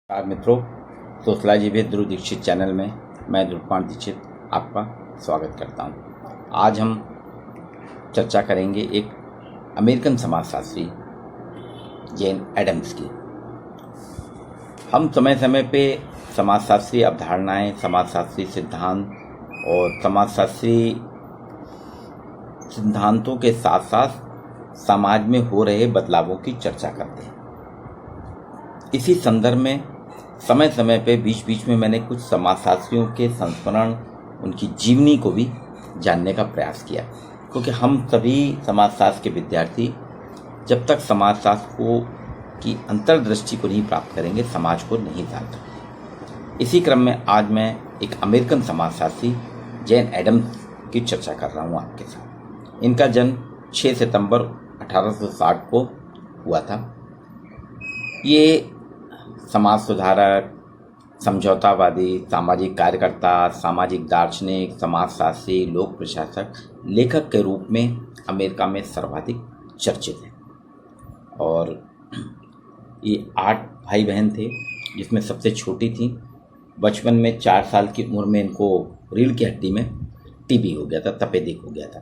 नमस्कार मित्रों, sociology with Dhruv Dikshit channel में मैं ध्रुव दीक्षित आपका स्वागत करता हूं। आज हम चर्चा करेंगे एक अमेरिकन समाजशास्त्री जेन एडम्स की। हम समय समय पे समाजशास्त्री अवधारणाएं, समाजशास्त्री सिद्धांत और समाजशास्त्री सिद्धांतों के साथ साथ समाज में हो रहे बदलावों की चर्चा करते हैं। इसी संदर्भ में समय समय पे बीच बीच में मैंने कुछ समाजशास्त्रियों के संस्मरण, उनकी जीवनी को भी जानने का प्रयास किया, क्योंकि हम सभी समाजशास्त्र के विद्यार्थी जब तक समाजशास्त्र को की अंतर्दृष्टि को नहीं प्राप्त करेंगे, समाज को नहीं जान सकते। इसी क्रम में आज मैं एक अमेरिकन समाजशास्त्री जेन एडम्स की चर्चा कर रहा हूँ आपके साथ। इनका जन्म 6 सितंबर 1860 को हुआ था। ये समाज सुधारक, समझौतावादी, सामाजिक कार्यकर्ता, सामाजिक दार्शनिक, समाजशास्त्री, लोक प्रशासक, लेखक के रूप में अमेरिका में सर्वाधिक चर्चित हैं। और ये 8 भाई बहन थे, जिसमें सबसे छोटी थी। बचपन में 4 साल की उम्र में इनको रीढ़ की हड्डी में टीबी हो गया था, तपेदिक हो गया था।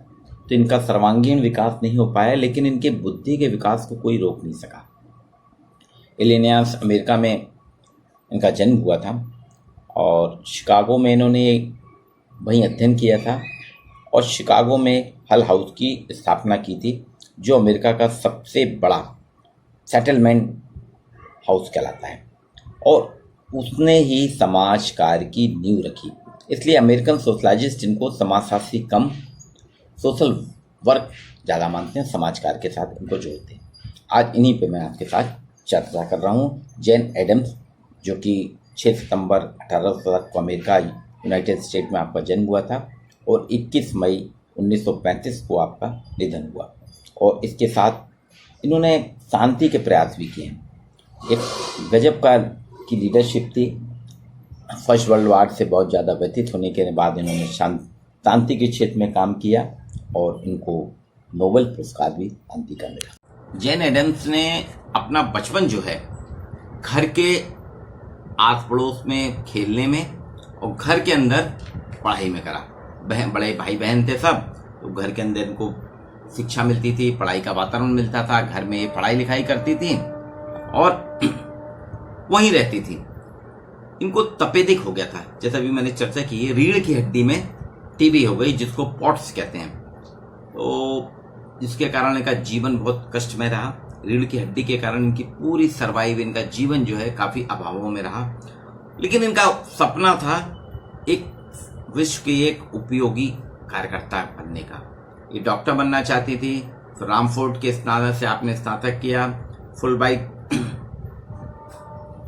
तो इनका सर्वांगीण विकास नहीं हो पाया, लेकिन इनके बुद्धि के विकास को कोई रोक नहीं सका। इलिनॉयस अमेरिका में इनका जन्म हुआ था और शिकागो में इन्होंने वहीं अध्ययन किया था और शिकागो में हल हाउस की स्थापना की थी, जो अमेरिका का सबसे बड़ा सेटलमेंट हाउस कहलाता है, और उसने ही समाज कार्य की नींव रखी। इसलिए अमेरिकन सोशलॉजिस्ट जिनको समाजशास्त्री कम, सोशल वर्क ज़्यादा मानते हैं, समाज कार्य के साथ इनको जोड़ते हैं। आज इन्हीं पे मैं आपके साथ चर्चा कर रहा हूँ। जेन एडम्स, जो कि 6 सितंबर 1860 को अमेरिका यूनाइटेड स्टेट में आपका जन्म हुआ था और 21 मई 1935 को आपका निधन हुआ। और इसके साथ इन्होंने शांति के प्रयास भी किए हैं। एक गजब का की लीडरशिप थी। फर्स्ट वर्ल्ड वॉर से बहुत ज़्यादा व्यतीत होने के बाद इन्होंने शांति के क्षेत्र में काम किया और इनको नोबेल पुरस्कार भी शांति का मिला। जेन एडम्स ने अपना बचपन जो है घर के आस पड़ोस में खेलने में और घर के अंदर पढ़ाई में करा। बड़े भाई बहन थे सब, तो घर के अंदर इनको शिक्षा मिलती थी, पढ़ाई का वातावरण मिलता था, घर में पढ़ाई लिखाई करती थी और वहीं रहती थी। इनको तपेदिक हो गया था, जैसा भी मैंने चर्चा की है, रीढ़ की हड्डी में टीबी हो गई, जिसको पॉट्स कहते हैं। तो जिसके कारण इनका जीवन बहुत कष्टमय रहा। रीढ़ की हड्डी के कारण इनकी पूरी सर्वाइव, इनका जीवन जो है काफी अभावों में रहा। लेकिन इनका सपना था एक विश्व की एक उपयोगी कार्यकर्ता बनने का। ये डॉक्टर बनना चाहती थी। फिर रामफोर्ड के स्नातक से आपने स्नातक किया, फुल ब्राइट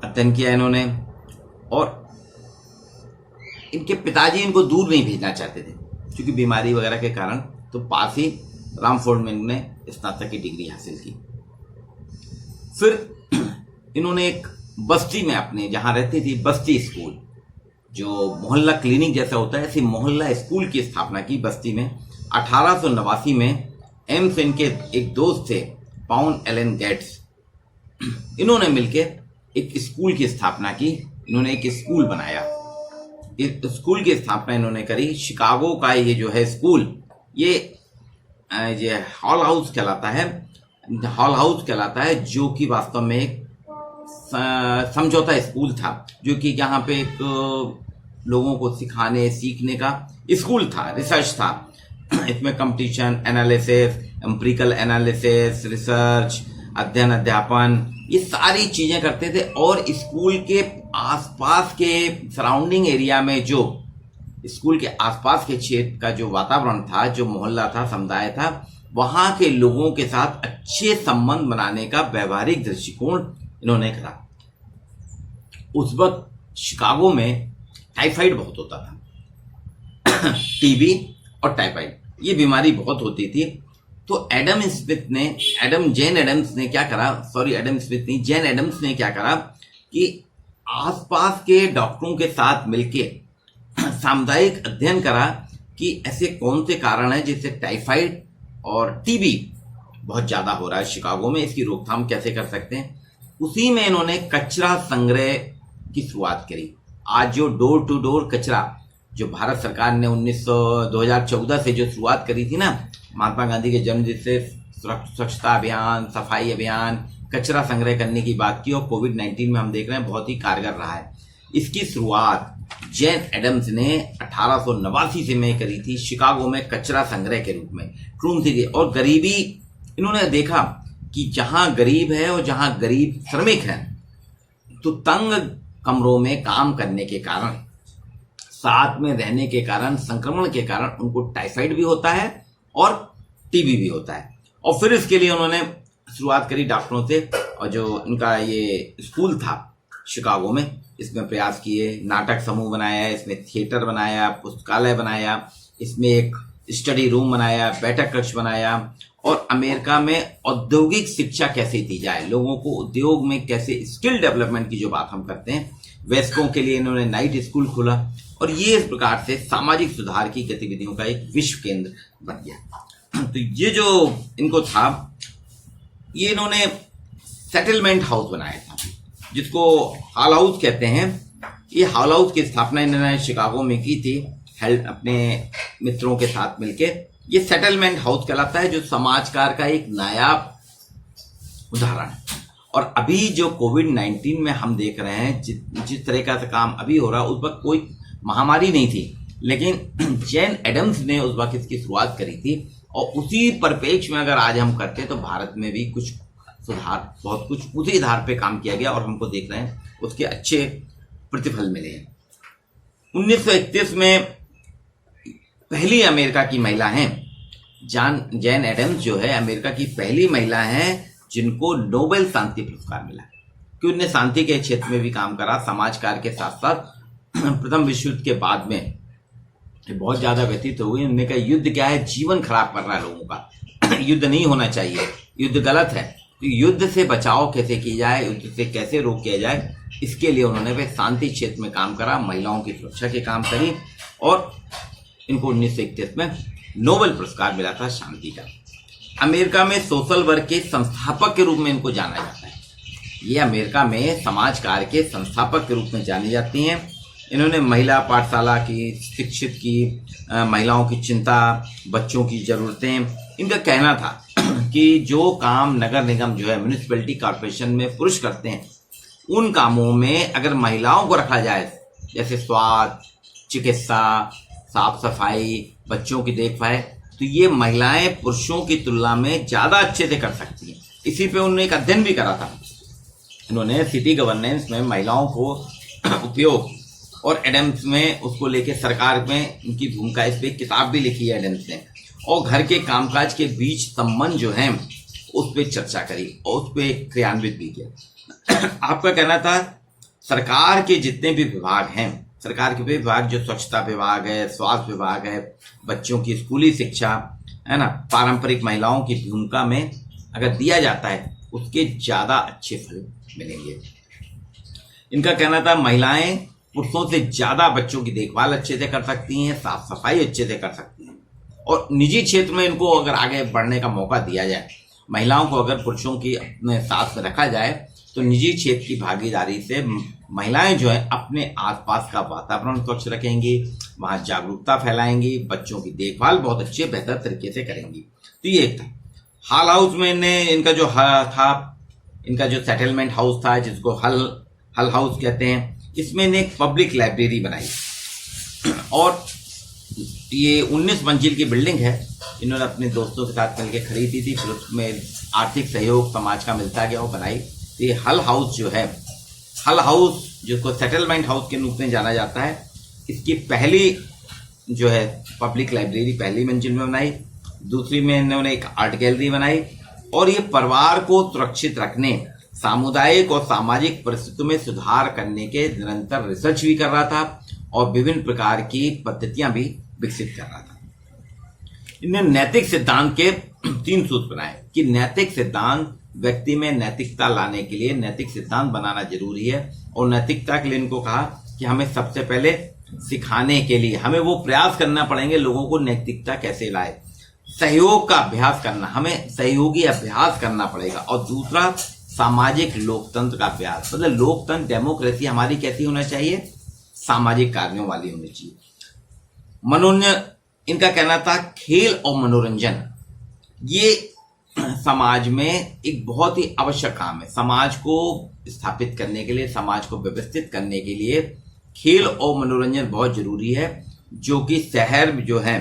अध्ययन किया इन्होंने। और इनके पिताजी इनको दूर नहीं भेजना चाहते थे, क्योंकि बीमारी वगैरह के कारण। तो पास ही रामफोर्ड में इन्होंने स्नातक की डिग्री हासिल की। फिर इन्होंने एक बस्ती में, अपने जहां रहती थी, बस्ती स्कूल, जो मोहल्ला क्लिनिक जैसा होता है, ऐसी मोहल्ला स्कूल की स्थापना की बस्ती में। 1889 में एम्स इनके एक दोस्त थे, पाउल एलन गेट्स, इन्होंने मिलकर एक स्कूल की स्थापना की। इन्होंने एक स्कूल बनाया। इस स्कूल की स्थापना इन्होंने करी। शिकागो का ये जो है स्कूल, ये हॉल हाउस कहलाता है। हॉल हाउस कहलाता है, जो कि वास्तव में एक समझौता स्कूल था, जो कि यहाँ पे एक लोगों को सिखाने सीखने का स्कूल था, रिसर्च था। इसमें competition analysis, empirical analysis, research, अध्ययन, अध्यापन, ये सारी चीजें करते थे। और स्कूल के आसपास के सराउंडिंग एरिया में, जो स्कूल के आसपास के क्षेत्र का जो वातावरण था, जो मोहल्ला था, समुदाय था, वहां के लोगों के साथ अच्छे संबंध बनाने का व्यवहारिक दृष्टिकोण इन्होंने करा। उस वक्त शिकागो में टाइफाइड बहुत होता था। टीबी और टाइफाइड, ये बीमारी बहुत होती थी। तो जेन एडम्स ने क्या करा कि आसपास के डॉक्टरों के साथ मिलके सामुदायिक अध्ययन करा कि ऐसे कौन से कारण हैं जिससे टाइफाइड और टीबी बहुत ज्यादा हो रहा है शिकागो में, इसकी रोकथाम कैसे कर सकते हैं। उसी में इन्होंने कचरा संग्रह की शुरुआत करी। आज जो डोर टू डोर कचरा जो भारत सरकार ने 2014 से जो शुरुआत करी थी ना, महात्मा गांधी के जन्मदिन से स्वच्छता अभियान, सफाई अभियान, कचरा संग्रह करने की बात की, और कोविड-19 में हम देख रहे हैं बहुत ही कारगर रहा है। इसकी शुरुआत जैन एडम्स ने 1889 से में करी थी, शिकागो में कचरा संग्रह के रूप में, ट्रूम थी। और गरीबी, इन्होंने देखा कि जहां गरीब है और जहां गरीब श्रमिक हैं, तो तंग कमरों में काम करने के कारण, साथ में रहने के कारण, संक्रमण के कारण उनको टाइफाइड भी होता है और टीबी भी होता है। और फिर इसके लिए उन्होंने शुरुआत करी डॉक्टरों से, और जो इनका ये स्कूल था शिकागो में, इसमें प्रयास किए, नाटक समूह बनाया, इसमें थिएटर बनाया, पुस्तकालय बनाया, इसमें एक स्टडी रूम बनाया, बैठक कक्ष बनाया, और अमेरिका में औद्योगिक शिक्षा कैसे दी जाए, लोगों को उद्योग में कैसे, स्किल डेवलपमेंट की जो बात हम करते हैं, वयस्कों के लिए इन्होंने नाइट स्कूल खोला, और ये इस प्रकार से सामाजिक सुधार की गतिविधियों का एक विश्व केंद्र बन गया। तो ये जो इनको था, ये इन्होंने सेटलमेंट हाउस बनाया था, जिसको हॉल हाउस कहते हैं। ये हॉल हाउस की स्थापना इन्होंने शिकागो में की थी, अपने मित्रों के साथ मिलके। ये सेटलमेंट हाउस कहलाता है, जो समाजकार का एक नायाब उदाहरण है। और अभी जो कोविड-19 में हम देख रहे हैं, जिस तरह का काम अभी हो रहा है, उस वक्त कोई महामारी नहीं थी, लेकिन जैन एडम्स ने उस वक्त इसकी शुरुआत करी थी, और उसी परिप्रेक्ष्य में अगर आज हम करते हैं तो भारत में भी कुछ सुधार, बहुत कुछ उसी आधार पे काम किया गया, और हमको देख रहे हैं उसके अच्छे प्रतिफल मिले हैं। 1931 में पहली अमेरिका की महिला हैं, जैन एडम्स जो है अमेरिका की पहली महिला हैं जिनको नोबेल शांति पुरस्कार मिला, कि उन्होंने शांति के क्षेत्र में भी काम करा, समाज कार्य के साथ साथ। प्रथम विश्व युद्ध के बाद में बहुत ज्यादा व्यतीत हो गई, उन्होंने कहा युद्ध क्या है, जीवन खराब कर रहा है लोगों का, युद्ध नहीं होना चाहिए, युद्ध गलत है, तो युद्ध से बचाव कैसे किया जाए, युद्ध से कैसे रोक किया जाए, इसके लिए उन्होंने वे शांति क्षेत्र में काम करा, महिलाओं की सुरक्षा के काम करी, और इनको 1931 में नोबेल पुरस्कार मिला था शांति का। अमेरिका में सोशल वर्क के संस्थापक के रूप में इनको जाना जाता है। ये अमेरिका में समाज कार्य के संस्थापक के रूप में जानी जाती हैं। इन्होंने महिला पाठशाला की, शिक्षित की, महिलाओं की चिंता, बच्चों की जरूरतें, इनका कहना था कि जो काम नगर निगम जो है, म्यूनिसिपैलिटी कॉर्पोरेशन में पुरुष करते हैं, उन कामों में अगर महिलाओं को रखा जाए, जैसे स्वास्थ्य, चिकित्सा, साफ सफाई, बच्चों की देखभाल, तो ये महिलाएं पुरुषों की तुलना में ज्यादा अच्छे से कर सकती हैं। इसी पे उन्होंने एक अध्ययन भी करा था। इन्होंने सिटी गवर्नेंस में महिलाओं को उपयोग और एडम्स में उसको लेके सरकार में उनकी भूमिका, इस पे एक किताब भी लिखी है एडम्स ने, और घर के कामकाज के बीच संबंध जो है उस पर चर्चा करी और उस पर क्रियान्वित भी किया। आपका कहना था सरकार के जितने भी विभाग हैं, सरकार के विभाग जो स्वच्छता विभाग है, स्वास्थ्य विभाग है, बच्चों की स्कूली शिक्षा है ना, पारंपरिक महिलाओं की भूमिका में अगर दिया जाता है, उसके ज्यादा अच्छे फल मिलेंगे। इनका कहना था महिलाएं पुरुषों से ज्यादा बच्चों की देखभाल अच्छे से कर सकती हैं, साफ सफाई अच्छे से कर सकती हैं, और निजी क्षेत्र में इनको अगर आगे बढ़ने का मौका दिया जाए, महिलाओं को अगर पुरुषों की अपने साथ में रखा जाए, तो निजी क्षेत्र की भागीदारी से महिलाएं जो है अपने आसपास का वातावरण स्वच्छ रखेंगी, वहां जागरूकता फैलाएंगी, बच्चों की देखभाल बहुत अच्छे बेहतर तरीके से करेंगी। तो ये एक था। हॉल हाउस में इनका जो था, इनका जो सेटलमेंट हाउस था, जिसको हल हाउस कहते हैं, इसमें इन्हें एक पब्लिक लाइब्रेरी बनाई, और ये 19 मंजिल की बिल्डिंग है। इन्होंने अपने दोस्तों के साथ मिलकर खरीदी थी, फिर उसमें आर्थिक सहयोग समाज का मिलता गया, वो बनाई। तो ये हल हाउस जो है, हल हाउस जिसको सेटलमेंट हाउस के रूप में जाना जाता है, इसकी पहली जो है पब्लिक लाइब्रेरी पहली मंजिल में बनाई, दूसरी में इन्होंने एक आर्ट गैलरी बनाई, और ये परिवार को सुरक्षित रखने, सामुदायिक और सामाजिक परिस्थितियों में सुधार करने के निरंतर रिसर्च भी कर रहा था, और विभिन्न प्रकार की पद्धतियां भी विकसित कर रहा था। इन्हें नैतिक सिद्धांत के 3 सूत्र बनाए कि नैतिक सिद्धांत, व्यक्ति में नैतिकता लाने के लिए नैतिक सिद्धांत बनाना जरूरी है, और नैतिकता के लिए इनको कहा कि हमें सबसे पहले सिखाने के लिए हमें वो प्रयास करना पड़ेंगे, लोगों को नैतिकता कैसे लाए, सहयोग का अभ्यास करना, हमें सहयोगी अभ्यास करना पड़ेगा, और दूसरा सामाजिक लोकतंत्र का अभ्यास, मतलब लोकतंत्र डेमोक्रेसी हमारी कैसी होना चाहिए, सामाजिक कार्यों वाली होनी चाहिए। मनोरंजन, इनका कहना था खेल और मनोरंजन ये समाज में एक बहुत ही आवश्यक काम है। समाज को स्थापित करने के लिए, समाज को व्यवस्थित करने के लिए खेल और मनोरंजन बहुत जरूरी है। जो कि शहर जो है,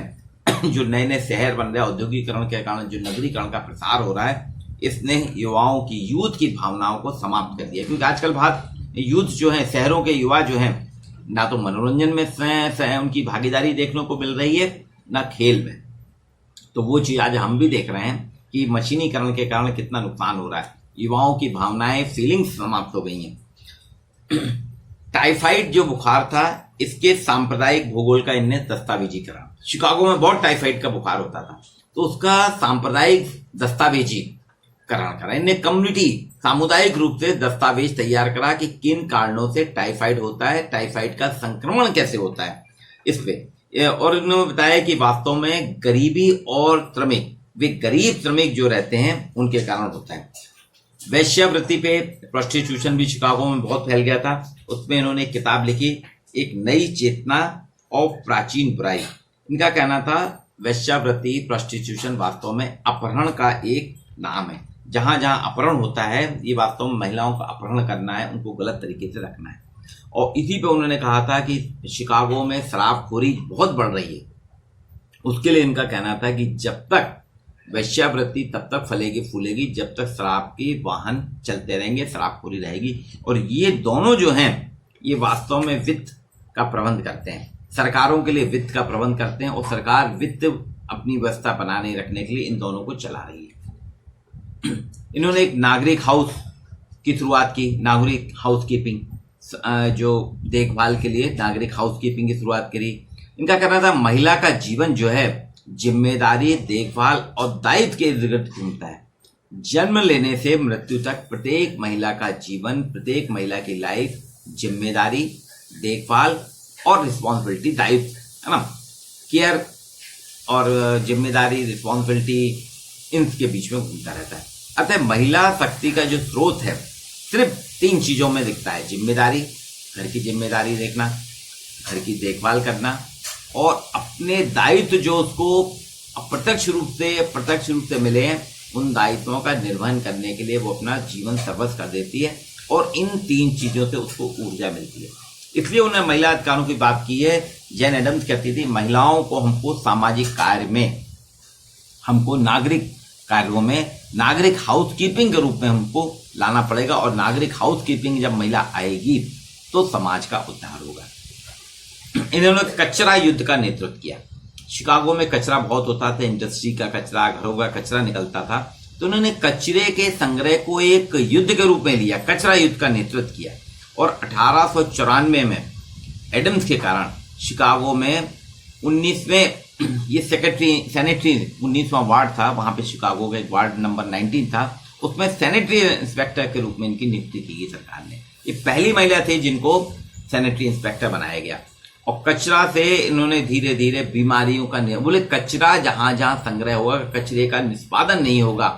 जो नए नए शहर बन रहे हैं औद्योगिकरण के कारण, जो नगरीकरण का प्रसार हो रहा है, इसने युवाओं की, यूथ की भावनाओं को समाप्त कर दिया। क्योंकि आजकल बात यूथ जो है, शहरों के युवा जो हैं, ना तो मनोरंजन में उनकी भागीदारी देखने को मिल रही है, ना खेल में। तो वो चीज आज हम भी देख रहे हैं कि मशीनीकरण के कारण कितना नुकसान हो रहा है। युवाओं की भावनाएं, फीलिंग्स समाप्त हो गई हैं। टाइफाइड जो बुखार था, इसके सांप्रदायिक भूगोल का इनने दस्तावेजीकरण, शिकागो में बहुत टाइफाइड का बुखार होता था, तो उसका सांप्रदायिक दस्तावेजीकरण करा इनने। कम्युनिटी, सामुदायिक रूप से दस्तावेज तैयार करा कि किन कारणों से टाइफाइड होता है, टाइफाइड का संक्रमण कैसे होता है इस पे। और इन्होंने बताया कि वास्तव में गरीबी और श्रमिक, वे गरीब श्रमिक जो रहते हैं उनके कारण होता है। वैश्यावृत्ति पे, प्रोस्टिट्यूशन भी शिकागो में बहुत फैल गया था। उसमें इन्होंने एक किताब लिखी, एक नई चेतना और प्राचीन बुराई। इनका कहना था वैश्यावृत्ति, प्रोस्टिट्यूशन वास्तव में अपहरण का एक नाम है। जहां जहां अपहरण होता है, ये वास्तव में महिलाओं का अपहरण करना है, उनको गलत तरीके से रखना है। और इसी पे उन्होंने कहा था कि शिकागो में शराबखोरी बहुत बढ़ रही है। उसके लिए इनका कहना था कि जब तक वैश्यावृत्ति तब तक फलेगी फूलेगी जब तक शराब के वाहन चलते रहेंगे, शराबखोरी रहेगी। और ये दोनों जो हैं, ये वास्तव में वित्त का प्रबंध करते हैं, सरकारों के लिए वित्त का प्रबंध करते हैं, और सरकार वित्त अपनी व्यवस्था बनाने रखने के लिए इन दोनों को चला रही है। इन्होंने एक नागरिक हाउस की शुरुआत की, नागरिक हाउस कीपिंग, जो देखभाल के लिए नागरिक हाउस कीपिंग की शुरुआत करी। इनका कहना था महिला का जीवन जो है जिम्मेदारी, देखभाल और दायित्व के इर्द गिर्द घूमता है। जन्म लेने से मृत्यु तक प्रत्येक महिला का जीवन, प्रत्येक महिला की लाइफ जिम्मेदारी, देखभाल और रिस्पॉन्सिबिलिटी, दायित्व है ना, केयर और जिम्मेदारी, रिस्पॉन्सिबिलिटी, इनके बीच में घूमता रहता है। अतः महिला शक्ति का जो स्रोत है सिर्फ 3 चीजों में दिखता है: जिम्मेदारी, घर की जिम्मेदारी देखना, घर की देखभाल करना, और अपने दायित्व जो उसको अप्रत्यक्ष रूप से, प्रत्यक्ष रूप से मिले हैं, उन दायित्वों का निर्वहन करने के लिए वो अपना जीवन सर्वस्व कर देती है। और इन 3 चीजों से उसको ऊर्जा मिलती है। इसलिए उन्होंने महिला अधिकारों की बात की है। जैन एडम्स कहती थी महिलाओं को हमको सामाजिक कार्य में, हमको नागरिक कार्यों में, नागरिक हाउस कीपिंग के रूप में हमको लाना पड़ेगा। और नागरिक हाउस कीपिंग जब महिला आएगी तो समाज का उद्धार होगा। इन्होंने कचरा युद्ध का नेतृत्व किया। शिकागो में कचरा बहुत होता था, इंडस्ट्री का कचरा, घरों का कचरा निकलता था, तो उन्होंने कचरे के संग्रह को एक युद्ध के रूप में लिया, कचरा युद्ध का नेतृत्व किया। और 1894 में एडम्स के कारण शिकागो में 19वें, ये सैनिटरी 19वां वार्ड था, वहां पे शिकागो का एक वार्ड नंबर 19 था, उसमें सैनिटरी इंस्पेक्टर के रूप में इनकी नियुक्ति की गई सरकार ने। ये पहली महिला थी जिनको सैनिटरी इंस्पेक्टर बनाया गया। और कचरा से इन्होंने धीरे धीरे बीमारियों का, बोले कचरा जहां जहां संग्रह होगा, कचरे का निष्पादन नहीं होगा,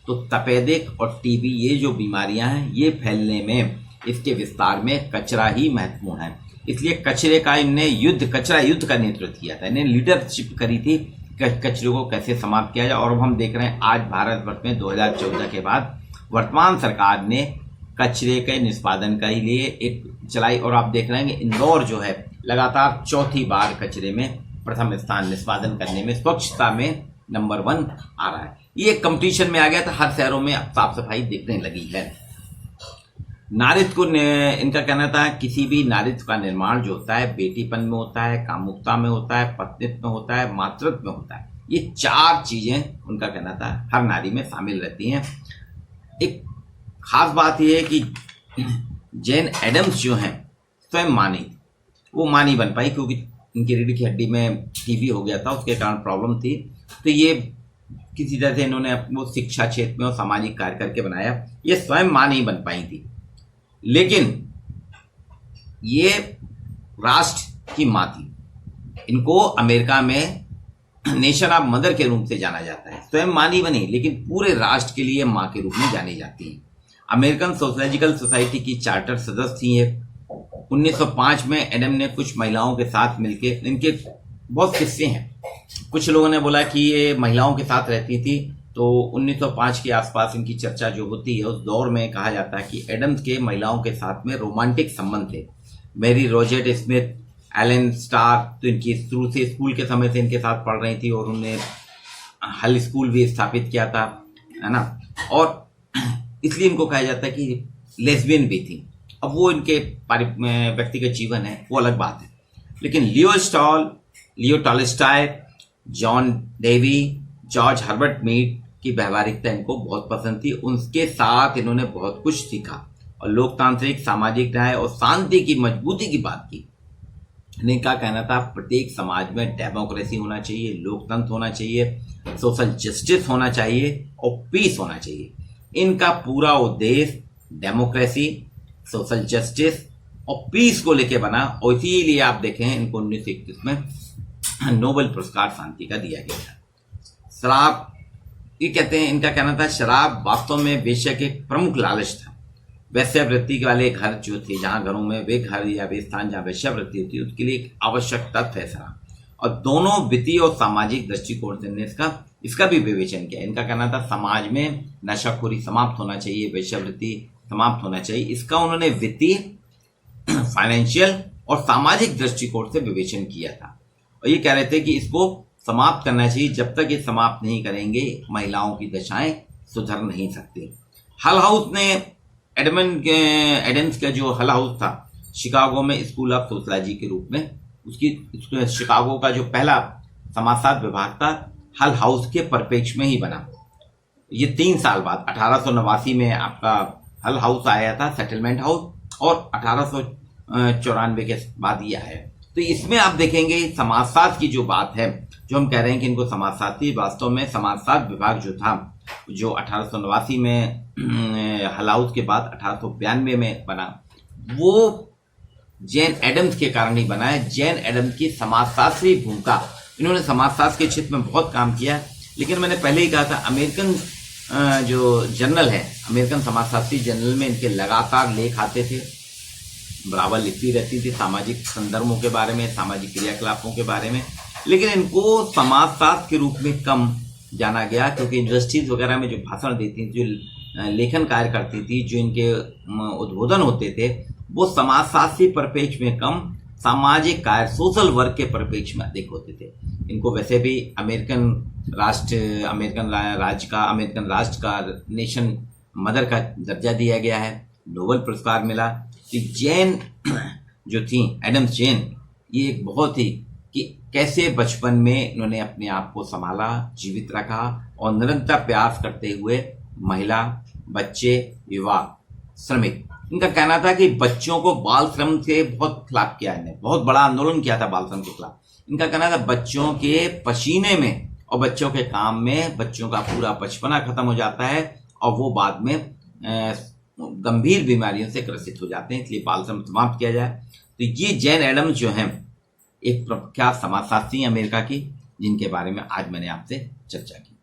तो तपेदिक और टीबी, ये जो बीमारियां हैं, ये फैलने में, इसके विस्तार में कचरा ही महत्वपूर्ण है। इसलिए कचरे का इनने युद्ध, कचरा युद्ध का नेतृत्व किया था। इन्हें लीडरशिप करी थी कचरे को कैसे समाप्त किया जाए। और अब हम देख रहे हैं आज भारतवर्ष में 2014 के बाद वर्तमान सरकार ने कचरे के निष्पादन के लिए एक चलाई। और आप देख रहे हैं कि इंदौर जो है लगातार 4थी बार कचरे में प्रथम स्थान निष्पादन करने में, स्वच्छता में नंबर 1 आ रहा है। ये कंपटीशन में आ गया था, हर शहरों में अब साफ सफाई दिखने लगी है। नारित्व को, इनका कहना था किसी भी नारित्व का निर्माण जो होता है बेटीपन में होता है, कामुकता में होता है, पत्नीत्व में होता है, मातृत्व में होता है। ये 4 चीजें उनका कहना था हर नारी में शामिल रहती हैं। एक खास बात यह है कि जैन एडम्स जो हैं स्वयं मानी, वो मां नहीं बन पाई क्योंकि इनकी रीढ़ की हड्डी में टीबी हो गया था, उसके कारण प्रॉब्लम थी। तो ये किसी तरह से इन्होंने वो शिक्षा क्षेत्र में और सामाजिक कार्य करके बनाया। ये स्वयं मां नहीं बन पाई थी, लेकिन ये राष्ट्र की मां थी। इनको अमेरिका में नेशन ऑफ मदर के रूप से जाना जाता है। स्वयं मां नहीं बनी, लेकिन पूरे राष्ट्र के लिए मां के रूप में जानी जाती है। अमेरिकन सोशलॉजिकल सोसाइटी की चार्टर सदस्य थी ये। 1905 में एडम ने कुछ महिलाओं के साथ मिलके, इनके बहुत किस्से हैं, कुछ लोगों ने बोला कि ये महिलाओं के साथ रहती थी, तो 1905 के आसपास इनकी चर्चा जो होती है उस दौर में कहा जाता है कि एडम्स के महिलाओं के साथ में रोमांटिक संबंध थे। Mary Rozet Smith, Ellen Starr, तो इनकी शुरू से स्कूल के समय से इनके साथ पढ़ रही थी और उन्होंने हल स्कूल भी स्थापित किया था, है ना, और इसलिए इनको कहा जाता है कि लेस्बियन भी थी। अब वो इनके व्यक्तिगत जीवन है, वो अलग बात है। लेकिन Leo Tolstoy, John Dewey, George Herbert Mead की व्यवहारिकता इनको बहुत पसंद थी। उनके साथ इन्होंने बहुत कुछ सीखा और लोकतांत्रिक, सामाजिक न्याय और शांति की मजबूती की बात की। इनका कहना था प्रत्येक समाज में डेमोक्रेसी होना चाहिए, लोकतंत्र होना चाहिए, सोशल जस्टिस होना चाहिए और पीस होना चाहिए। इनका पूरा उद्देश्य डेमोक्रेसी, सोशल जस्टिस और पीस को लेके बना और इसीलिए आप देखें इनको 1931 में नोबेल पुरस्कार शांति का दिया गया था। शराब, ये कहते हैं, इनका कहना था शराब वास्तव में बेशक एक प्रमुख लालच था। वैश्यावृत्ति वाले घर जो थे, जहां घरों में वे घर या वे स्थान जहां वैश्यावृत्ति होती है, उसके लिए एक आवश्यक तत्व है शराब। और दोनों वित्तीय और सामाजिक दृष्टिकोण से इसका भी विवेचन किया। इनका कहना था समाज में नशाखोरी समाप्त होना चाहिए, वैश्यावृत्ति समाप्त होना चाहिए। इसका उन्होंने वित्तीय, फाइनेंशियल और सामाजिक दृष्टिकोण से विवेचन किया था और ये कह रहे थे कि इसको समाप्त करना चाहिए। जब तक ये समाप्त नहीं करेंगे महिलाओं की दशाएं सुधर नहीं सकती। हल हाउस ने एडम्स का जो हल हाउस था शिकागो में स्कूल ऑफ सोशलॉजी के रूप में, उसकी शिकागो का जो पहला समाजशास्त्र विभाग था हल हाउस के परिप्रेक्ष्य में ही बना। ये 3 साल बाद 1889 में आपका हल हाउस आया था, सेटलमेंट हाउस, और 1894 के बाद ये आया। तो इसमें आप देखेंगे समाजशास्त्र की जो बात है, जो हम कह रहे हैं कि इनको समाजशास्त्री, वास्तव में समाजशास्त्र विभाग जो था, जो 1889 में हल हाउस के बाद 1892 में बना, वो जैन एडम्स के कारण ही बना है। जैन एडम्स की समाजशास्त्री भूमिका, इन्होंने समाजशास्त्र के क्षेत्र में बहुत काम किया। लेकिन मैंने पहले ही कहा था, अमेरिकन जो जर्नल है, अमेरिकन समाजशास्त्री जर्नल में इनके लगातार लेख आते थे, बराबर लिखती रहती थी सामाजिक संदर्भों के बारे में, सामाजिक क्रियाकलापों के बारे में। लेकिन इनको समाजशास्त्र के रूप में कम जाना गया, क्योंकि यूनिवर्सिटीज वगैरह में जो भाषण देती थी, जो लेखन कार्य करती थी, जो इनके उद्बोधन होते थे, वो समाजशास्त्री परिप्रेक्ष्य में कम, सामाजिक कार्य, सोशल वर्क के परिप्रेक्ष्य में अधिक होते थे। इनको वैसे भी अमेरिकन राष्ट्र का नेशन मदर का दर्जा दिया गया है, नोबेल पुरस्कार मिला। कि जैन जो थी, एडम्स जैन, ये एक बहुत ही कि कैसे बचपन में इन्होंने अपने आप को संभाला, जीवित रखा और निरंतर प्रयास करते हुए महिला, बच्चे, युवा, श्रमिक, इनका कहना था कि बच्चों को बाल श्रम से बहुत खिलाफ किया, इन्हें बहुत बड़ा आंदोलन किया था बाल श्रम के खिलाफ। इनका कहना था बच्चों के पसीने में और बच्चों के काम में बच्चों का पूरा बचपना खत्म हो जाता है और वो बाद में गंभीर बीमारियों से ग्रसित हो जाते हैं, इसलिए बाल श्रम समाप्त किया जाए। तो ये जैन एडम्स जो हैं एक प्रख्यात समाजशास्त्री अमेरिका की, जिनके बारे में आज मैंने आपसे चर्चा की।